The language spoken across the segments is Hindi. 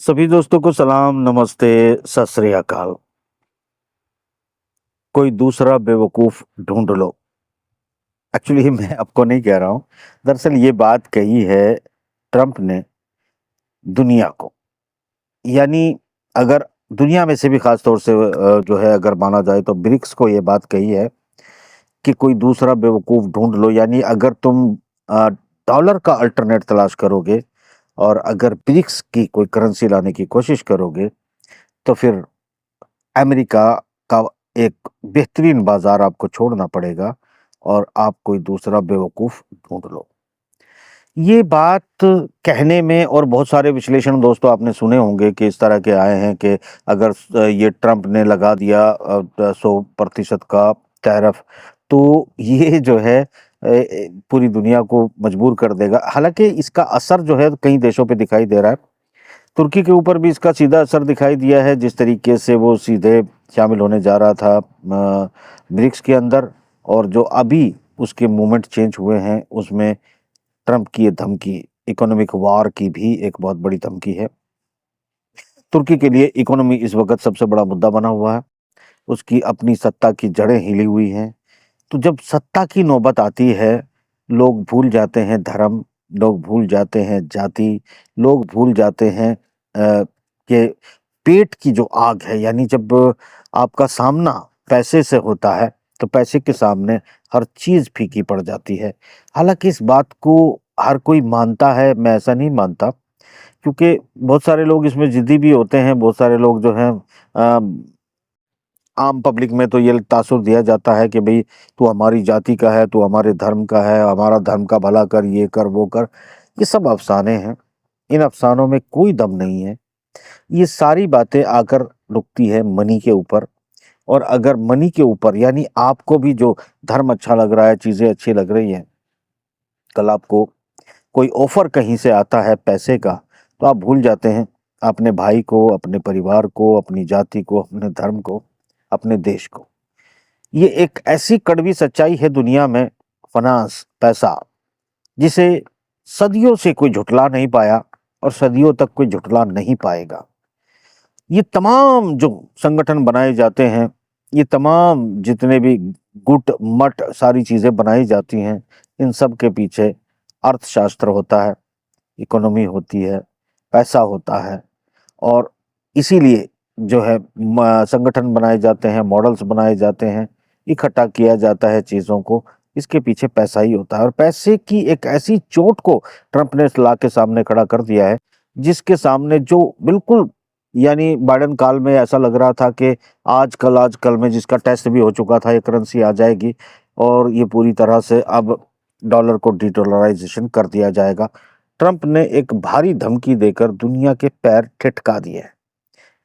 सभी दोस्तों को सलाम, नमस्ते, सत श्री अकाल। कोई दूसरा बेवकूफ़ ढूँढ लो। एक्चुअली मैं आपको नहीं कह रहा हूँ, दरअसल ये बात कही है ट्रंप ने दुनिया को। यानी अगर दुनिया में से भी ख़ास तौर से जो है अगर माना जाए तो ब्रिक्स को ये बात कही है कि कोई दूसरा बेवकूफ़ ढूँढ लो। यानी अगर तुम डॉलर का अल्टरनेट तलाश करोगे और अगर ब्रिक्स की कोई करेंसी लाने की कोशिश करोगे, तो फिर अमेरिका का एक बेहतरीन बाजार आपको छोड़ना पड़ेगा और आप कोई दूसरा बेवकूफ़ ढूँढ लो। ये बात कहने में और बहुत सारे विश्लेषण दोस्तों आपने सुने होंगे कि इस तरह के आए हैं कि अगर ये ट्रंप ने लगा दिया 100% का टैरिफ, तो ये जो है पूरी दुनिया को मजबूर कर देगा। हालाँकि इसका असर जो है कई देशों पे दिखाई दे रहा है। तुर्की के ऊपर भी इसका सीधा असर दिखाई दिया है, जिस तरीके से वो सीधे शामिल होने जा रहा था ब्रिक्स के अंदर, और जो अभी उसके मूवमेंट चेंज हुए हैं उसमें ट्रंप की ये धमकी इकोनॉमिक वार की भी एक बहुत बड़ी धमकी है। तुर्की के लिए इकोनॉमी इस वक्त सबसे बड़ा मुद्दा बना हुआ है। उसकी अपनी सत्ता की जड़ें हिली हुई हैं। तो जब सत्ता की नौबत आती है, लोग भूल जाते हैं धर्म, लोग भूल जाते हैं जाति, लोग भूल जाते हैं कि पेट की जो आग है, यानी जब आपका सामना पैसे से होता है, तो पैसे के सामने हर चीज़ फीकी पड़ जाती है। हालाँकि इस बात को हर कोई मानता है, मैं ऐसा नहीं मानता, क्योंकि बहुत सारे लोग इसमें ज़िद्दी भी होते हैं, बहुत सारे लोग जो हैं आम पब्लिक में तो ये तासुर दिया जाता है कि भई तू हमारी जाति का है, तू हमारे धर्म का है, हमारा धर्म का भला कर, ये कर, वो कर। ये सब अफ़साने हैं। इन अफ़सानों में कोई दम नहीं है। ये सारी बातें आकर रुकती है मनी के ऊपर, और अगर मनी के ऊपर यानी आपको भी जो धर्म अच्छा लग रहा है, चीज़ें अच्छी लग रही हैं, कल आपको कोई ऑफ़र कहीं से आता है पैसे का, तो आप भूल जाते हैं अपने भाई को, अपने परिवार को, अपनी जाति को, अपने धर्म को, अपने देश को। ये एक ऐसी कड़वी सच्चाई है दुनिया में, फ़ाइनेंस, पैसा, जिसे सदियों से कोई झुठला नहीं पाया और सदियों तक कोई झुठला नहीं पाएगा। ये तमाम जो संगठन बनाए जाते हैं, ये तमाम जितने भी गुट, मठ सारी चीज़ें बनाई जाती हैं, इन सब के पीछे अर्थशास्त्र होता है, इकोनॉमी होती है, पैसा होता है, और इसीलिए जो है संगठन बनाए जाते हैं, मॉडल्स बनाए जाते हैं, इकट्ठा किया जाता है चीज़ों को। इसके पीछे पैसा ही होता है, और पैसे की एक ऐसी चोट को ट्रंप ने ला के सामने खड़ा कर दिया है, जिसके सामने जो बिल्कुल, यानी बाइडेन काल में ऐसा लग रहा था कि आज कल में जिसका टेस्ट भी हो चुका था, ये करेंसी आ जाएगी और ये पूरी तरह से अब डॉलर को डी-डॉलराइज़ेशन कर दिया जाएगा। ट्रंप ने एक भारी धमकी देकर दुनिया के पैर ठिठका दिए हैं,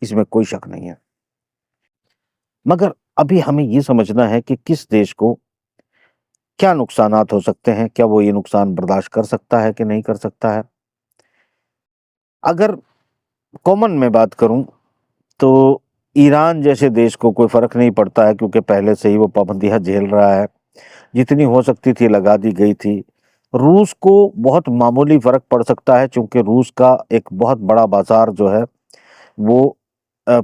इसमें कोई शक नहीं है। मगर अभी हमें ये समझना है कि किस देश को क्या नुकसानात हो सकते हैं, क्या वो ये नुकसान बर्दाश्त कर सकता है कि नहीं कर सकता है। अगर कॉमन में बात करूं, तो ईरान जैसे देश को कोई फ़र्क नहीं पड़ता है, क्योंकि पहले से ही वो पाबंदियाँ झेल रहा है, जितनी हो सकती थी लगा दी गई थी। रूस को बहुत मामूली फ़र्क पड़ सकता है, चूँकि रूस का एक बहुत बड़ा बाज़ार जो है वो अ,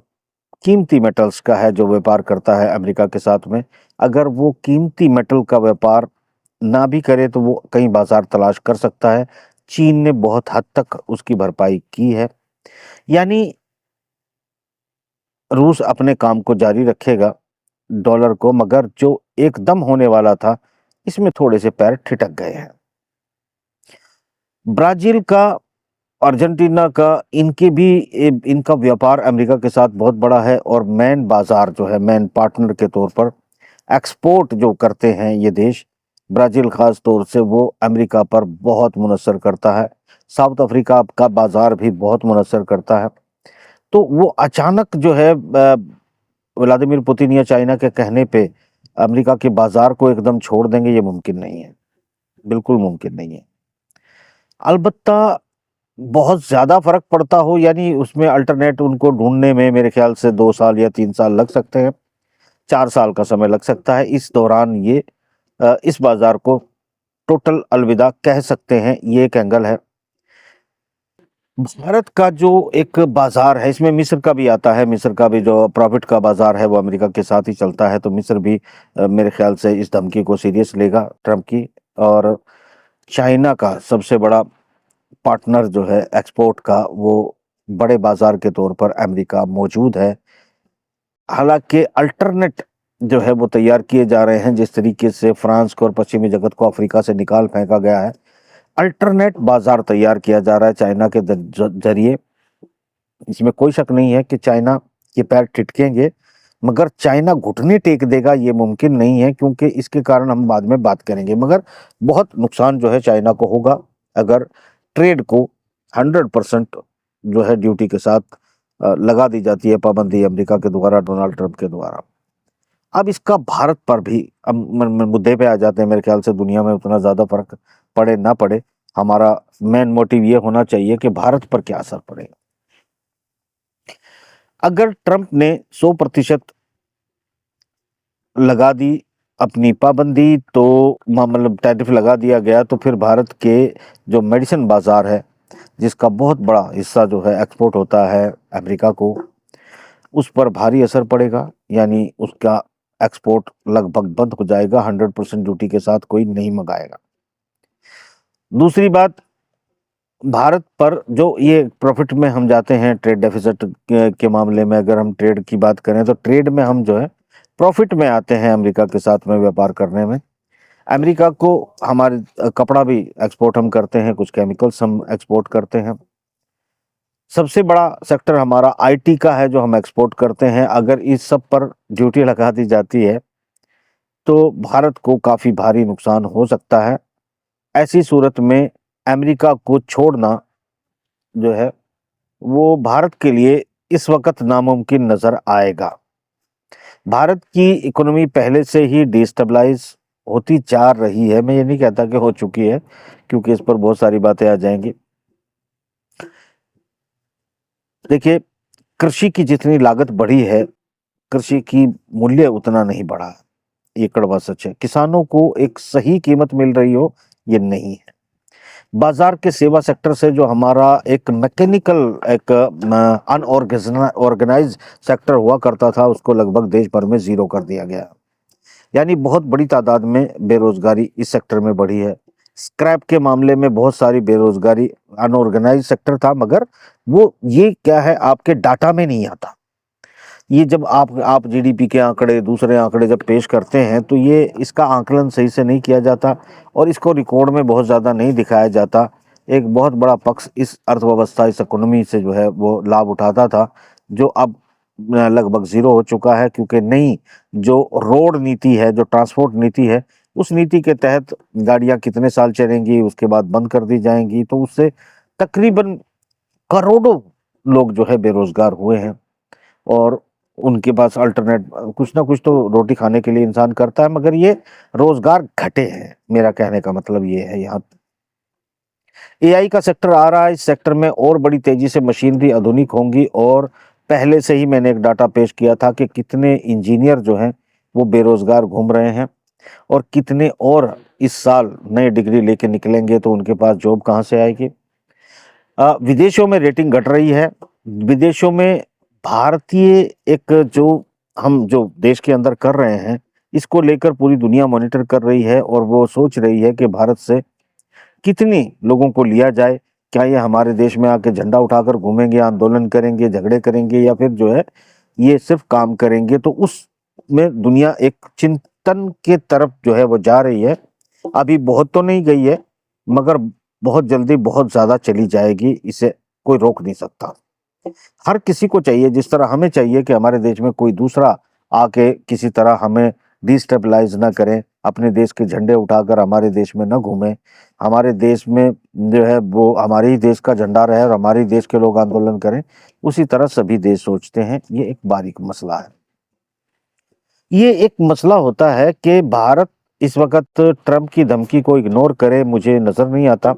कीमती मेटल्स का है, जो व्यापार करता है अमेरिका के साथ में। अगर वो कीमती मेटल का व्यापार ना भी करे तो वो कई बाज़ार तलाश कर सकता है। चीन ने बहुत हद तक उसकी भरपाई की है। यानी रूस अपने काम को जारी रखेगा, डॉलर को, मगर जो एकदम होने वाला था, इसमें थोड़े से पैर ठिठक गए हैं। ब्राज़ील का, अर्जेंटीना का, इनके भी इनका व्यापार अमेरिका के साथ बहुत बड़ा है, और मेन बाज़ार जो है, मेन पार्टनर के तौर पर एक्सपोर्ट जो करते हैं ये देश, ब्राज़ील ख़ास तौर से वो अमेरिका पर बहुत मुनस्सर करता है। साउथ अफ्रीका का बाज़ार भी बहुत मुनस्सर करता है। तो वो अचानक जो है व्लादिमीर पुतिन या चाइना के कहने पे अमेरिका के बाज़ार को एकदम छोड़ देंगे, ये मुमकिन नहीं है, बिल्कुल मुमकिन नहीं है। अलबत्ता बहुत ज़्यादा फ़र्क पड़ता हो, यानी उसमें अल्टरनेट उनको ढूँढने में मेरे ख़्याल से 2 साल या 3 साल लग सकते हैं, 4 साल का समय लग सकता है। इस दौरान ये इस बाज़ार को टोटल अलविदा कह सकते हैं, ये एक एंगल है। भारत का जो एक बाजार है, इसमें मिस्र का भी आता है। मिस्र का भी जो प्रॉफिट का बाजार है वो अमेरिका के साथ ही चलता है, तो मिस्र भी मेरे ख्याल से इस धमकी को सीरियस लेगा ट्रंप की। और चाइना का सबसे बड़ा पार्टनर जो है एक्सपोर्ट का, वो बड़े बाजार के तौर पर अमेरिका मौजूद है। हालांकि अल्टरनेट जो है वो तैयार किए जा रहे हैं, जिस तरीके से फ्रांस को और पश्चिमी जगत को अफ्रीका से निकाल फेंका गया है, अल्टरनेट बाजार तैयार किया जा रहा है चाइना के जरिए। इसमें कोई शक नहीं है कि चाइना के पैर टिटकेंगे, मगर चाइना घुटने टेक देगा ये मुमकिन नहीं है, क्योंकि इसके कारण हम बाद में बात करेंगे। मगर बहुत नुकसान जो है चाइना को होगा अगर ट्रेड को 100% जो है ड्यूटी के साथ लगा दी जाती है पाबंदी अमेरिका के द्वारा, डोनाल्ड ट्रंप के द्वारा। अब इसका भारत पर भी, अब मुद्दे पे आ जाते हैं। मेरे ख्याल से दुनिया में उतना ज्यादा फर्क पड़े ना पड़े, हमारा मेन मोटिव ये होना चाहिए कि भारत पर क्या असर पड़ेगा। अगर ट्रंप ने 100% लगा दी अपनी पाबंदी, तो मतलब टैरिफ लगा दिया गया, तो फिर भारत के जो मेडिसिन बाजार है, जिसका बहुत बड़ा हिस्सा जो है एक्सपोर्ट होता है अमेरिका को, उस पर भारी असर पड़ेगा। यानी उसका एक्सपोर्ट लगभग बंद हो जाएगा, 100% ड्यूटी के साथ कोई नहीं मंगाएगा। दूसरी बात, भारत पर जो ये प्रॉफिट में हम जाते हैं, ट्रेड डेफिसिट के मामले में अगर हम ट्रेड की बात करें, तो ट्रेड में हम जो है प्रॉफिट में आते हैं अमेरिका के साथ में व्यापार करने में। अमेरिका को हमारे कपड़ा भी एक्सपोर्ट हम करते हैं, कुछ केमिकल्स हम एक्सपोर्ट करते हैं। सबसे बड़ा सेक्टर हमारा आईटी का है जो हम एक्सपोर्ट करते हैं। अगर इस सब पर ड्यूटी लगा दी जाती है तो भारत को काफी भारी नुकसान हो सकता है। ऐसी सूरत में अमेरिका को छोड़ना जो है वो भारत के लिए इस वक्त नामुमकिन नजर आएगा। भारत की इकोनॉमी पहले से ही डिस्टेबलाइज होती जा रही है। मैं ये नहीं कहता कि हो चुकी है, क्योंकि इस पर बहुत सारी बातें आ जाएंगी। देखिए, कृषि की जितनी लागत बढ़ी है, कृषि की मूल्य उतना नहीं बढ़ा। ये कड़वा सच है। किसानों को एक सही कीमत मिल रही हो, ये नहीं है। बाजार के सेवा सेक्टर से जो हमारा एक मैकेनिकल, एक अनऑर्गेनाइज सेक्टर हुआ करता था, उसको लगभग देश भर में जीरो कर दिया गया। यानी बहुत बड़ी तादाद में बेरोजगारी इस सेक्टर में बढ़ी है। स्क्रैप के मामले में बहुत सारी बेरोजगारी, अनऑर्गेनाइज सेक्टर था, मगर वो ये क्या है आपके डाटा में नहीं आता। ये जब आप जीडीपी के आंकड़े, दूसरे आंकड़े जब पेश करते हैं, तो ये इसका आकलन सही से नहीं किया जाता और इसको रिकॉर्ड में बहुत ज़्यादा नहीं दिखाया जाता। एक बहुत बड़ा पक्ष इस अर्थव्यवस्था, इस इकोनॉमी से जो है वो लाभ उठाता था, जो अब लगभग जीरो हो चुका है। क्योंकि नई जो रोड नीति है, जो ट्रांसपोर्ट नीति है, उस नीति के तहत गाड़ियां कितने साल चलेंगी, उसके बाद बंद कर दी जाएंगी, तो उससे तकरीबन करोड़ों लोग जो है बेरोजगार हुए हैं। और उनके पास अल्टरनेट कुछ ना कुछ तो रोटी खाने के लिए इंसान करता है, मगर ये रोजगार घटे हैं। मेरा कहने का मतलब ये है। यहाँ एआई का सेक्टर आ रहा है, इस सेक्टर में और बड़ी तेजी से मशीनरी आधुनिक होंगी। और पहले से ही मैंने एक डाटा पेश किया था कि कितने इंजीनियर जो हैं वो बेरोजगार घूम रहे हैं, और कितने और इस साल नए डिग्री लेके निकलेंगे, तो उनके पास जॉब कहाँ से आएगी। विदेशों में रेटिंग घट रही है। विदेशों में भारतीय एक जो हम जो देश के अंदर कर रहे हैं, इसको लेकर पूरी दुनिया मॉनिटर कर रही है, और वो सोच रही है कि भारत से कितनी लोगों को लिया जाए। क्या ये हमारे देश में आके झंडा उठाकर घूमेंगे, आंदोलन करेंगे, झगड़े करेंगे, या फिर जो है ये सिर्फ काम करेंगे। तो उसमें दुनिया एक चिंतन के तरफ जो है वो जा रही है। अभी बहुत तो नहीं गई है, मगर बहुत जल्दी बहुत ज्यादा चली जाएगी। इसे कोई रोक नहीं सकता। हर किसी को चाहिए, जिस तरह हमें चाहिए कि हमारे देश में कोई दूसरा आके किसी तरह हमें डिस्टेबलाइज ना करें, अपने देश के झंडे उठाकर हमारे देश में ना घूमें, हमारे देश में जो है वो हमारे ही देश का झंडा रहे और हमारे ही देश के लोग आंदोलन करें, उसी तरह सभी देश सोचते हैं। ये एक बारीक मसला है। ये एक मसला होता है कि भारत इस वक्त ट्रंप की धमकी को इग्नोर करे, मुझे नजर नहीं आता।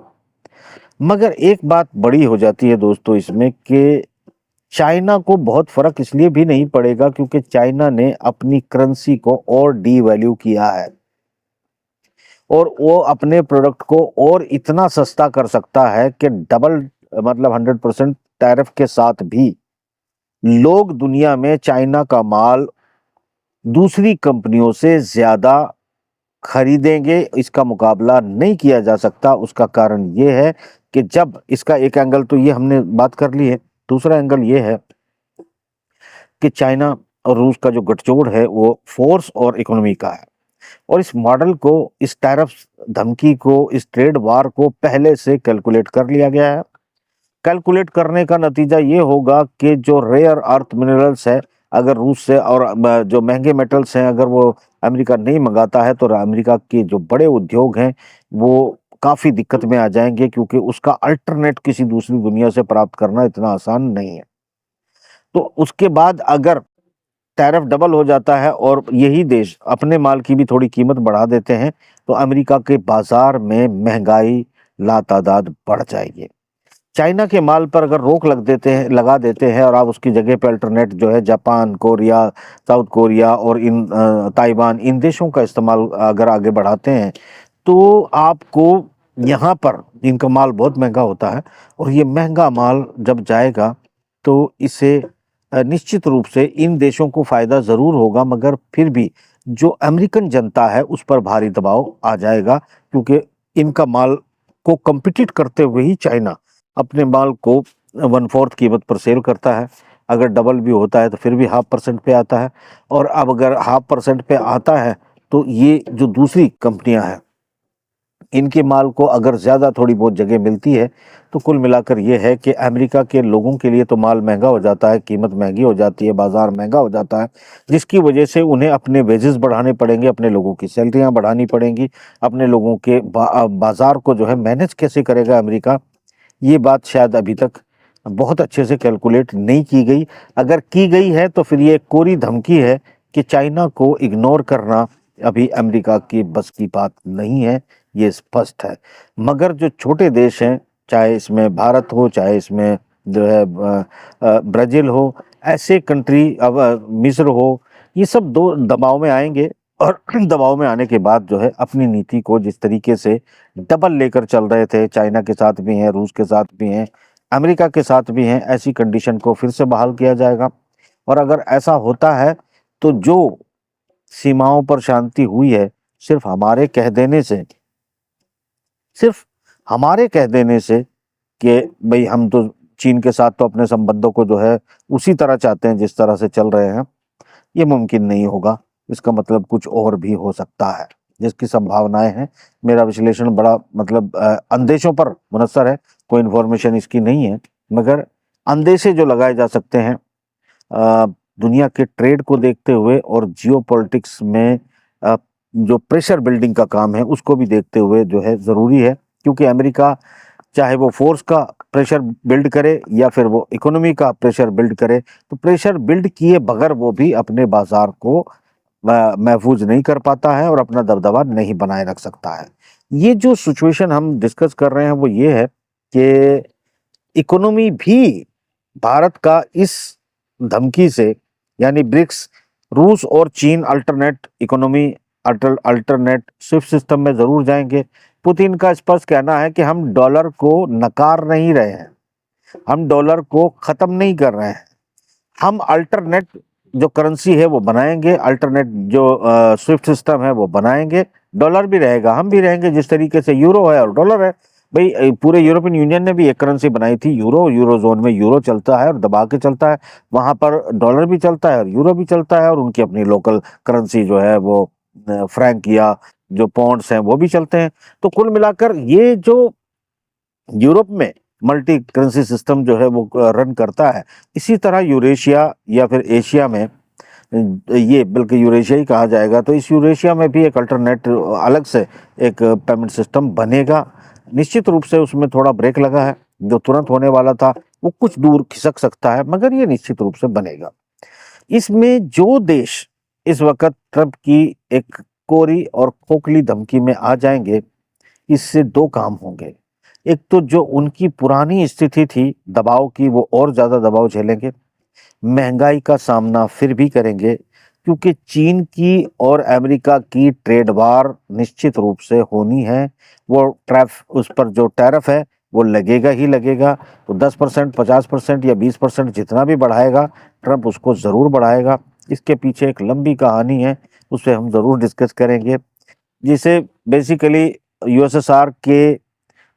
मगर एक बात बड़ी हो जाती है दोस्तों इसमें, कि चाइना को बहुत फर्क इसलिए भी नहीं पड़ेगा क्योंकि चाइना ने अपनी करेंसी को और डीवैल्यू किया है, और वो अपने प्रोडक्ट को और इतना सस्ता कर सकता है कि डबल मतलब 100% टैरिफ के साथ भी लोग दुनिया में चाइना का माल दूसरी कंपनियों से ज्यादा खरीदेंगे, इसका मुकाबला नहीं किया जा सकता। उसका कारण ये है कि जब इसका एक एंगल तो ये हमने बात कर ली है, दूसरा एंगल ये है कि चाइना और रूस का जो गठजोड़ है वो फोर्स और इकोनॉमी का है, और इस मॉडल को, इस टैरिफ धमकी को, इस ट्रेड वार को पहले से कैलकुलेट कर लिया गया है। कैलकुलेट करने का नतीजा ये होगा कि जो रेयर अर्थ मिनरल्स है, अगर रूस से, और जो महंगे मेटल्स हैं, अगर वो अमेरिका नहीं मंगाता है तो अमेरिका के जो बड़े उद्योग हैं वो काफी दिक्कत में आ जाएंगे, क्योंकि उसका अल्टरनेट किसी दूसरी दुनिया से प्राप्त करना इतना आसान नहीं है। तो उसके बाद अगर टैरिफ डबल हो जाता है और यही देश अपने माल की भी थोड़ी कीमत बढ़ा देते हैं, तो अमेरिका के बाजार में महंगाई लातादाद बढ़ जाएगी। चाइना के माल पर अगर रोक लगा देते हैं और आप उसकी जगह पे अल्टरनेट जो है जापान, कोरिया, साउथ कोरिया और इन ताइवान, इन देशों का इस्तेमाल अगर आगे बढ़ाते हैं, तो आपको यहाँ पर इनका माल बहुत महंगा होता है, और ये महंगा माल जब जाएगा तो इसे निश्चित रूप से इन देशों को फायदा जरूर होगा, मगर फिर भी जो अमेरिकन जनता है उस पर भारी दबाव आ जाएगा, क्योंकि इनका माल को कम्पिटिट करते हुए ही चाइना अपने माल को 1/4 कीमत पर सेल करता है। अगर डबल भी होता है तो फिर भी 0.5% पे आता है, और अब अगर 0.5% पे आता है तो ये जो दूसरी कंपनियां हैं, इनके माल को अगर ज़्यादा थोड़ी बहुत जगह मिलती है, तो कुल मिलाकर ये है कि अमेरिका के लोगों के लिए तो माल महंगा हो जाता है, कीमत महंगी हो जाती है, बाज़ार महंगा हो जाता है, जिसकी वजह से उन्हें अपने वेजेस बढ़ाने पड़ेंगे, अपने लोगों की सैलरियाँ बढ़ानी पड़ेंगी, अपने लोगों के बाज़ार को जो है मैनेज कैसे करेगा अमेरिका, ये बात शायद अभी तक बहुत अच्छे से कैलकुलेट नहीं की गई। अगर की गई है तो फिर ये एक कोरी धमकी है कि चाइना को इग्नोर करना अभी अमेरिका की बस की बात नहीं है, ये स्पष्ट है। मगर जो छोटे देश हैं, चाहे इसमें भारत हो, चाहे इसमें जो है ब्राज़ील हो, ऐसे कंट्री, अब मिस्र हो, ये सब दो दबाव में आएंगे, और दबाव में आने के बाद जो है अपनी नीति को जिस तरीके से डबल लेकर चल रहे थे, चाइना के साथ भी हैं, रूस के साथ भी हैं, अमेरिका के साथ भी हैं, ऐसी कंडीशन को फिर से बहाल किया जाएगा। और अगर ऐसा होता है तो जो सीमाओं पर शांति हुई है, सिर्फ हमारे कह देने से, सिर्फ हमारे कह देने से कि भाई हम तो चीन के साथ तो अपने संबंधों को जो है उसी तरह चाहते हैं जिस तरह से चल रहे हैं, ये मुमकिन नहीं होगा। इसका मतलब कुछ और भी हो सकता है, जिसकी संभावनाएं हैं। मेरा विश्लेषण बड़ा मतलब अंदेशों पर मुनस्सर है, कोई इन्फॉर्मेशन इसकी नहीं है, मगर अंदेशे जो लगाए जा सकते हैं दुनिया के ट्रेड को देखते हुए और जियोपॉलिटिक्स में जो प्रेशर बिल्डिंग का काम है उसको भी देखते हुए जो है ज़रूरी है, क्योंकि अमेरिका चाहे वो फोर्स का प्रेशर बिल्ड करे या फिर वो इकोनॉमी का प्रेशर बिल्ड करे, तो प्रेशर बिल्ड किए बगैर वो भी अपने बाजार को महफूज नहीं कर पाता है और अपना दबदबा नहीं बनाए रख सकता है। ये जो सिचुएशन हम डिस्कस कर रहे हैं वो ये है कि इकोनॉमी भी भारत का इस धमकी से, यानी ब्रिक्स, रूस और चीन alternate economy, alternate Swift system में जरूर जाएंगे। पुतिन का स्पष्ट कहना है कि हम डॉलर को नकार नहीं रहे हैं, हम डॉलर को खत्म नहीं कर रहे हैं, हम अल्टरनेट जो करेंसी है वो बनाएंगे, अल्टरनेट जो स्विफ्ट सिस्टम है वो बनाएंगे। डॉलर भी रहेगा, हम भी रहेंगे, जिस तरीके से यूरो है और डॉलर है। भाई पूरे यूरोपियन यूनियन ने भी एक करेंसी बनाई थी यूरो, यूरो जोन में यूरो चलता है और दबा के चलता है, वहां पर डॉलर भी चलता है और यूरो भी चलता है, और उनकी अपनी लोकल करेंसी जो है वो फ्रैंक या जो पॉन्ड्स हैं वो भी चलते हैं। तो कुल मिलाकर ये जो यूरोप में मल्टी करेंसी सिस्टम जो है वो रन करता है, इसी तरह यूरेशिया या फिर एशिया में, ये बल्कि यूरेशिया ही कहा जाएगा, तो इस यूरेशिया में भी एक अल्टरनेट अलग से एक पेमेंट सिस्टम बनेगा। निश्चित रूप से उसमें थोड़ा ब्रेक लगा है, जो तुरंत होने वाला था वो कुछ दूर खिसक सकता है, मगर ये निश्चित रूप से बनेगा। इसमें जो देश इस वक्त ट्रंप की एक कोरी और खोखली धमकी में आ जाएंगे, इससे दो काम होंगे। एक तो जो उनकी पुरानी स्थिति थी दबाव की, वो और ज्यादा दबाव झेलेंगे, महंगाई का सामना फिर भी करेंगे, क्योंकि चीन की और अमेरिका की ट्रेड वार निश्चित रूप से होनी है। वो उस पर जो टैरिफ है वो लगेगा ही लगेगा। तो 10%, 50% या 20% जितना भी बढ़ाएगा ट्रंप, उसको ज़रूर बढ़ाएगा। इसके पीछे एक लंबी कहानी है, उसे हम ज़रूर डिस्कस करेंगे, जिसे बेसिकली यूएसएसआर के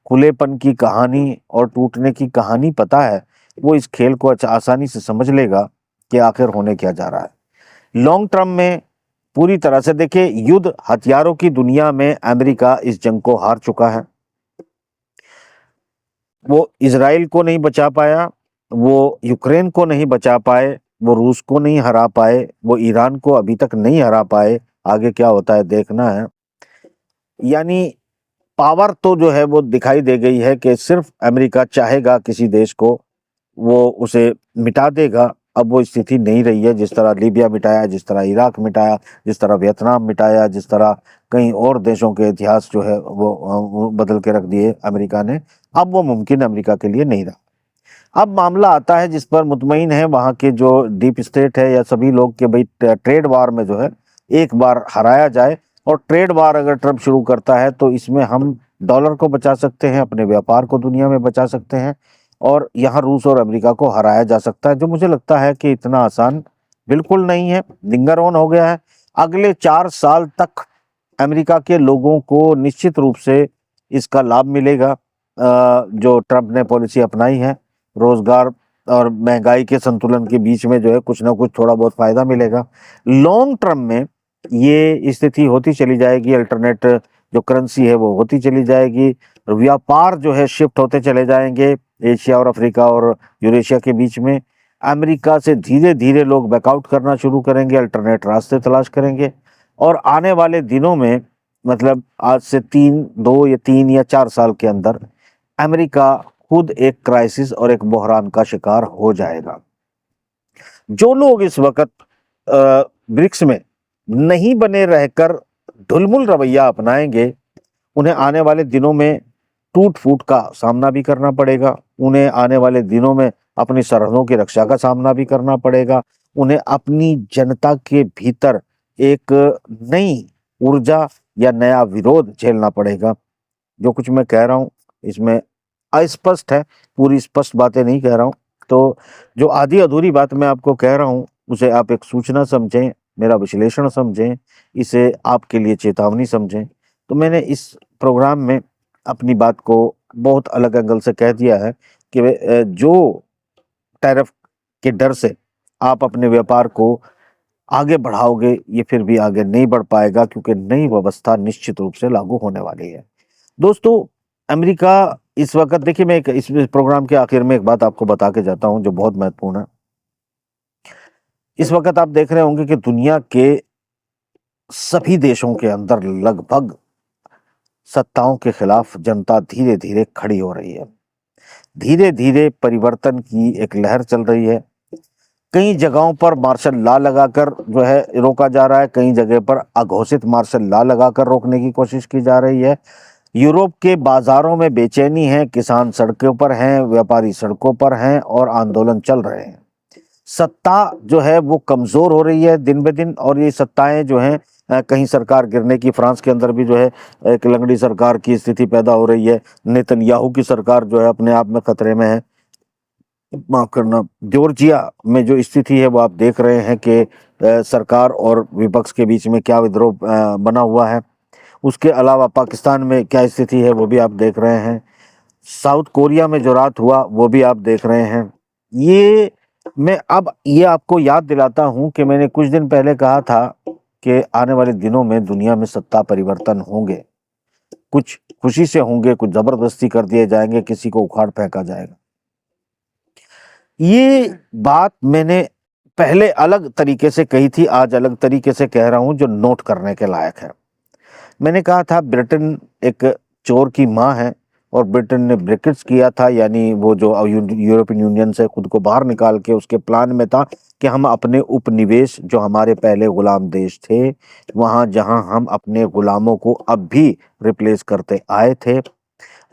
खुलेपन की कहानी और टूटने की कहानी पता है, वो इस खेल को आसानी से समझ लेगा कि आखिर होने क्या जा रहा है। लॉन्ग टर्म में पूरी तरह से देखिए, युद्ध हथियारों की दुनिया में अमेरिका इस जंग को हार चुका है। वो इजराइल को नहीं बचा पाया, वो यूक्रेन को नहीं बचा पाए, वो रूस को नहीं हरा पाए, वो ईरान को अभी तक नहीं हरा पाए। आगे क्या होता है देखना है। यानी पावर तो जो है वो दिखाई दे गई है कि सिर्फ अमेरिका चाहेगा किसी देश को, वो उसे मिटा देगा। अब वो स्थिति नहीं रही है। जिस तरह लीबिया मिटाया, जिस तरह इराक मिटाया, जिस तरह वियतनाम मिटाया, जिस तरह कई और देशों के इतिहास जो है वो बदल के रख दिए अमेरिका ने, अब वो मुमकिन अमेरिका के लिए नहीं रहा। अब मामला आता है जिस पर मुतमईन है वहाँ के जो डीप स्टेट है या सभी लोग के, भाई ट्रेड वार में जो है एक बार हराया जाए। और ट्रेड वार अगर ट्रंप शुरू करता है तो इसमें हम डॉलर को बचा सकते हैं, अपने व्यापार को दुनिया में बचा सकते हैं, और यहाँ रूस और अमेरिका को हराया जा सकता है, जो मुझे लगता है कि इतना आसान बिल्कुल नहीं है। लिंगर ऑन हो गया है। अगले 4 साल तक अमेरिका के लोगों को निश्चित रूप से इसका लाभ मिलेगा। जो ट्रंप ने पॉलिसी अपनाई है, रोजगार और महंगाई के संतुलन के बीच में जो है कुछ ना कुछ थोड़ा बहुत फायदा मिलेगा। लॉन्ग टर्म में ये स्थिति होती चली जाएगी, अल्टरनेट जो करेंसी है वो होती चली जाएगी, व्यापार जो है शिफ्ट होते चले जाएंगे एशिया और अफ्रीका और यूरेशिया के बीच में। अमेरिका से धीरे धीरे लोग बैकआउट करना शुरू करेंगे, अल्टरनेट रास्ते तलाश करेंगे। और आने वाले दिनों में, मतलब आज से 3 या 4 साल के अंदर, अमेरिका खुद एक क्राइसिस और एक बहरान का शिकार हो जाएगा। जो लोग इस वक्त ब्रिक्स में नहीं बने रहकर ढुलमुल रवैया अपनाएंगे, उन्हें आने वाले दिनों में टूट फूट का सामना भी करना पड़ेगा। उन्हें आने वाले दिनों में अपनी सरहदों की रक्षा का सामना भी करना पड़ेगा। उन्हें अपनी जनता के भीतर एक नई ऊर्जा या नया विरोध झेलना पड़ेगा। जो कुछ मैं कह रहा हूँ इसमें अस्पष्ट है, पूरी स्पष्ट बातें नहीं कह रहा हूँ। तो जो आधी अधूरी बात मैं आपको कह रहा हूँ उसे आप एक सूचना समझें, मेरा विश्लेषण समझें, इसे आपके लिए चेतावनी समझें। तो मैंने इस प्रोग्राम में अपनी बात को बहुत अलग एंगल से कह दिया है कि जो टैरिफ के डर से आप अपने व्यापार को आगे बढ़ाओगे, ये फिर भी आगे नहीं बढ़ पाएगा, क्योंकि नई व्यवस्था निश्चित रूप से लागू होने वाली है। दोस्तों, अमेरिका इस वक्त, देखिए मैं इस प्रोग्राम के आखिर में एक बात आपको बता के जाता हूं जो बहुत महत्वपूर्ण है। इस वक्त आप देख रहे होंगे कि दुनिया के सभी देशों के अंदर लगभग सत्ताओं के खिलाफ जनता धीरे धीरे खड़ी हो रही है। धीरे धीरे परिवर्तन की एक लहर चल रही है। कई जगहों पर मार्शल लॉ लगाकर जो है रोका जा रहा है, कई जगह पर अघोषित मार्शल लॉ लगाकर रोकने की कोशिश की जा रही है। यूरोप के बाजारों में बेचैनी है, किसान सड़कों पर हैं, व्यापारी सड़कों पर हैं और आंदोलन चल रहे हैं। सत्ता जो है वो कमजोर हो रही है दिन ब दिन, और ये सत्ताएं जो हैं कहीं सरकार गिरने की, फ्रांस के अंदर भी जो है एक लंगड़ी सरकार की स्थिति पैदा हो रही है। नेतन्याहू की सरकार जो है अपने आप में खतरे में है। माफ करना, जॉर्जिया में जो स्थिति है वो आप देख रहे हैं कि सरकार और विपक्ष के बीच में क्या विद्रोह बना हुआ है। उसके अलावा पाकिस्तान में क्या स्थिति है वो भी आप देख रहे हैं। साउथ कोरिया में जो रात हुआ वो भी आप देख रहे हैं। ये मैं अब ये आपको याद दिलाता हूं कि मैंने कुछ दिन पहले कहा था कि आने वाले दिनों में दुनिया में सत्ता परिवर्तन होंगे। कुछ खुशी से होंगे, कुछ जबरदस्ती कर दिए जाएंगे, किसी को उखाड़ फेंका जाएगा। ये बात मैंने पहले अलग तरीके से कही थी, आज अलग तरीके से कह रहा हूं जो नोट करने के लायक है। मैंने कहा था ब्रिटेन एक चोर की माँ है, और ब्रिटेन ने ब्रेक्सिट किया था, यानी वो जो यूरोपियन यूनियन से खुद को बाहर निकाल के उसके प्लान में था कि हम अपने उपनिवेश जो हमारे पहले गुलाम देश थे, वहाँ जहाँ हम अपने गुलामों को अब भी रिप्लेस करते आए थे,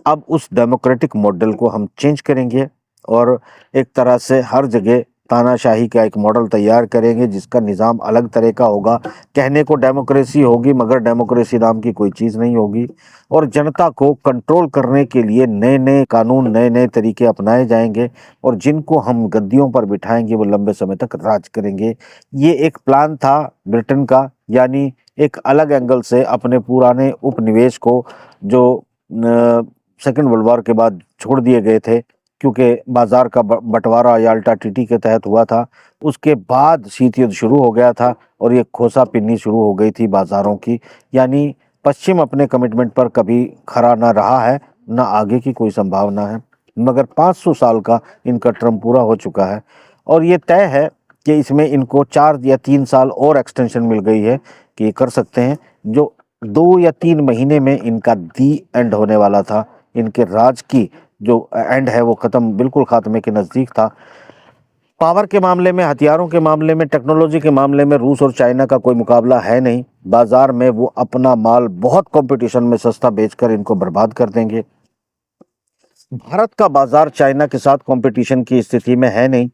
अब उस डेमोक्रेटिक मॉडल को हम चेंज करेंगे और एक तरह से हर जगह तानाशाही का एक मॉडल तैयार करेंगे जिसका निज़ाम अलग तरह का होगा। कहने को डेमोक्रेसी होगी मगर डेमोक्रेसी नाम की कोई चीज़ नहीं होगी, और जनता को कंट्रोल करने के लिए नए नए कानून, नए नए तरीके अपनाए जाएंगे, और जिनको हम गद्दियों पर बिठाएंगे वो लंबे समय तक राज करेंगे। ये एक प्लान था ब्रिटेन का, यानी एक अलग एंगल से अपने पुराने उपनिवेश को जो सेकेंड वर्ल्ड वॉर के बाद छोड़ दिए गए थे, क्योंकि बाजार का बंटवारा याल्टा ट्रीटी के तहत हुआ था। उसके बाद शीत युद्ध शुरू हो गया था और ये खोसा पिन्नी शुरू हो गई थी बाजारों की। यानी पश्चिम अपने कमिटमेंट पर कभी खरा ना रहा है, ना आगे की कोई संभावना है। मगर 500 साल का इनका टर्म पूरा हो चुका है और ये तय है कि इसमें इनको 4 या 3 साल और एक्सटेंशन मिल गई है कि ये कर सकते हैं। जो 2 या 3 महीने में इनका दी एंड होने वाला था, इनके राज की जो एंड है वो खत्म, बिल्कुल खात्मे के नज़दीक था। पावर के मामले में, हथियारों के मामले में, टेक्नोलॉजी के मामले में रूस और चाइना का कोई मुकाबला है नहीं। बाजार में वो अपना माल बहुत कंपटीशन में सस्ता बेचकर इनको बर्बाद कर देंगे। भारत का बाजार चाइना के साथ कंपटीशन की स्थिति में है नहीं।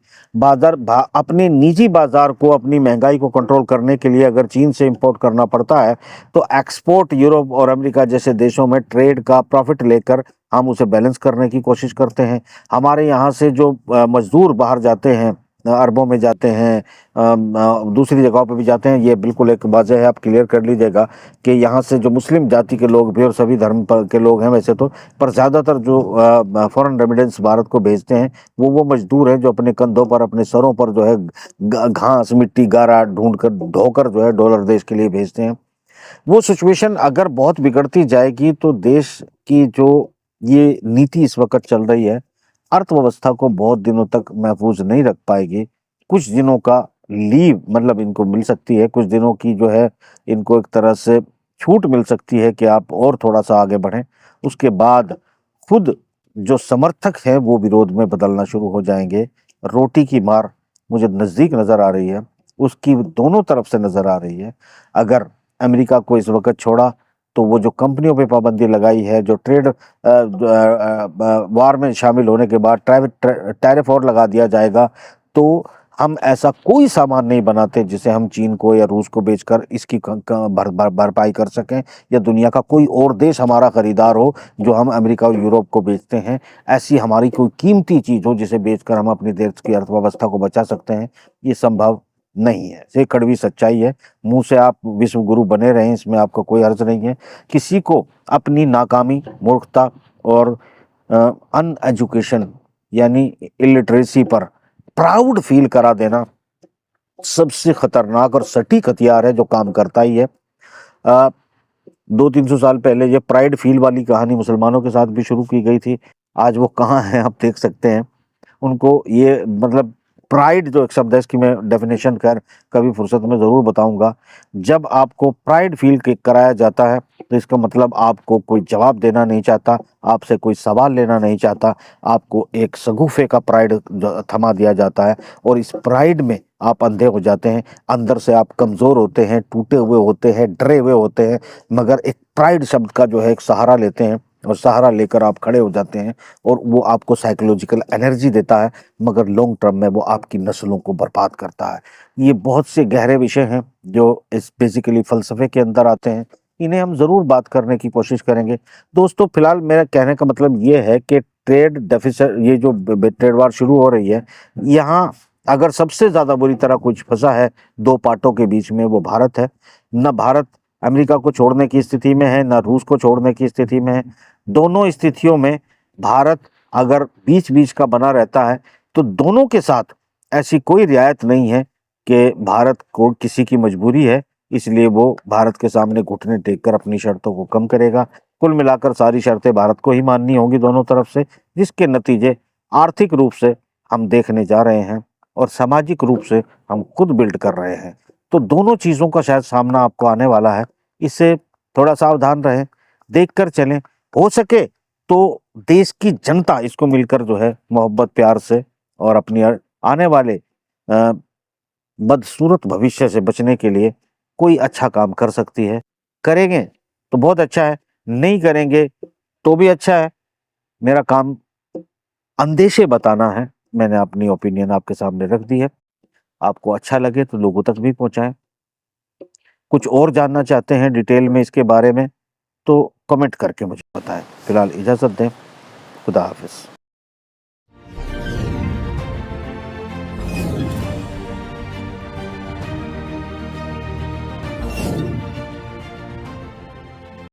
अपने निजी बाजार को, अपनी महंगाई को कंट्रोल करने के लिए अगर चीन से इंपोर्ट करना पड़ता है तो एक्सपोर्ट यूरोप और अमेरिका जैसे देशों में ट्रेड का प्रॉफिट लेकर हम उसे बैलेंस करने की कोशिश करते हैं। हमारे यहाँ से जो मजदूर बाहर जाते हैं, अरबों में जाते हैं, दूसरी जगहों पे भी जाते हैं, ये बिल्कुल एक वाजह है, आप क्लियर कर लीजिएगा कि यहाँ से जो मुस्लिम जाति के लोग भी और सभी धर्म के लोग हैं वैसे तो, पर ज़्यादातर जो फॉरेन रेमिडेंस भारत को भेजते हैं वो मजदूर हैं जो अपने कंधों पर, अपने सरों पर जो है घास, मिट्टी, गारा ढूंढ कर ढोकर जो है डॉलर देश के लिए भेजते हैं। वो सिचुएशन अगर बहुत बिगड़ती जाएगी तो देश की जो ये नीति इस वक्त चल रही है, अर्थव्यवस्था को बहुत दिनों तक महफूज नहीं रख पाएगी। कुछ दिनों का लीव मतलब इनको मिल सकती है, कुछ दिनों की जो है इनको एक तरह से छूट मिल सकती है कि आप और थोड़ा सा आगे बढ़ें। उसके बाद खुद जो समर्थक हैं वो विरोध में बदलना शुरू हो जाएंगे। रोटी की मार मुझे नज़दीक नज़र आ रही है, उसकी दोनों तरफ से नज़र आ रही है। अगर अमेरिका को इस वक्त छोड़ा तो वो जो कंपनियों पे पाबंदी लगाई है, जो ट्रेड वार में शामिल होने के बाद टैरिफ और लगा दिया जाएगा, तो हम ऐसा कोई सामान नहीं बनाते जिसे हम चीन को या रूस को बेचकर इसकी भरपाई कर सकें, या दुनिया का कोई और देश हमारा खरीदार हो जो हम अमेरिका और यूरोप को बेचते हैं। ऐसी हमारी कोई कीमती चीज़ हो जिसे बेचकर हम अपनी देश की अर्थव्यवस्था को बचा सकते हैं, ये संभव नहीं है। ये कड़वी सच्चाई है। मुंह से आप विश्व गुरु बने रहें, इसमें आपका कोई अर्ज नहीं है। किसी को अपनी नाकामी, मूर्खता और अनएजुकेशन यानी इलिटरेसी पर प्राउड फील करा देना सबसे खतरनाक और सटीक हथियार है जो काम करता ही है। 200-300 साल पहले ये प्राइड फील वाली कहानी मुसलमानों के साथ भी शुरू की गई थी। आज वो कहाँ हैं आप देख सकते हैं। उनको ये मतलब प्राइड जो एक शब्द है, इसकी मैं डेफिनेशन कर कभी फुर्सत में ज़रूर बताऊंगा। जब आपको प्राइड फील कराया जाता है तो इसका मतलब आपको कोई जवाब देना नहीं चाहता, आपसे कोई सवाल लेना नहीं चाहता, आपको एक शगुफे का प्राइड थमा दिया जाता है और इस प्राइड में आप अंधे हो जाते हैं। अंदर से आप कमज़ोर होते हैं, टूटे हुए होते हैं, डरे हुए होते हैं, मगर एक प्राइड शब्द का जो है एक सहारा लेते हैं और सहारा लेकर आप खड़े हो जाते हैं और वो आपको साइकोलॉजिकल एनर्जी देता है, मगर लॉन्ग टर्म में वो आपकी नस्लों को बर्बाद करता है। ये बहुत से गहरे विषय हैं जो इस बेसिकली फ़लसफ़े के अंदर आते हैं, इन्हें हम ज़रूर बात करने की कोशिश करेंगे। दोस्तों, फिलहाल मेरा कहने का मतलब ये है कि ट्रेड डेफिसिट, ये जो ट्रेड वार शुरू हो रही है, यहाँ अगर सबसे ज़्यादा बुरी तरह कुछ फंसा है 2 पार्टों के बीच में, वो भारत है। न भारत अमेरिका को छोड़ने की स्थिति में है, न रूस को छोड़ने की स्थिति में है। दोनों स्थितियों में भारत अगर बीच बीच का बना रहता है तो दोनों के साथ ऐसी कोई रियायत नहीं है कि भारत को किसी की मजबूरी है इसलिए वो भारत के सामने घुटने टेक कर अपनी शर्तों को कम करेगा। कुल मिलाकर सारी शर्तें भारत को ही माननी होंगी दोनों तरफ से, जिसके नतीजे आर्थिक रूप से हम देखने जा रहे हैं और सामाजिक रूप से हम खुद बिल्ड कर रहे हैं। तो दोनों चीज़ों का शायद सामना आपको आने वाला है, इससे थोड़ा सावधान रहें, देख कर चलें। हो सके तो देश की जनता इसको मिलकर जो है मोहब्बत प्यार से और अपनी आने वाले बदसूरत भविष्य से बचने के लिए कोई अच्छा काम कर सकती है। करेंगे तो बहुत अच्छा है, नहीं करेंगे तो भी अच्छा है। मेरा काम अंदेशे बताना है, मैंने अपनी ओपिनियन आपके सामने रख दी है। आपको अच्छा लगे तो लोगों तक भी पहुँचाएँ। कुछ और जानना चाहते हैं डिटेल में इसके बारे में तो कमेंट करके मुझे बताएँ। फिलहाल इजाज़त दें। खुदा हाफ़िज़।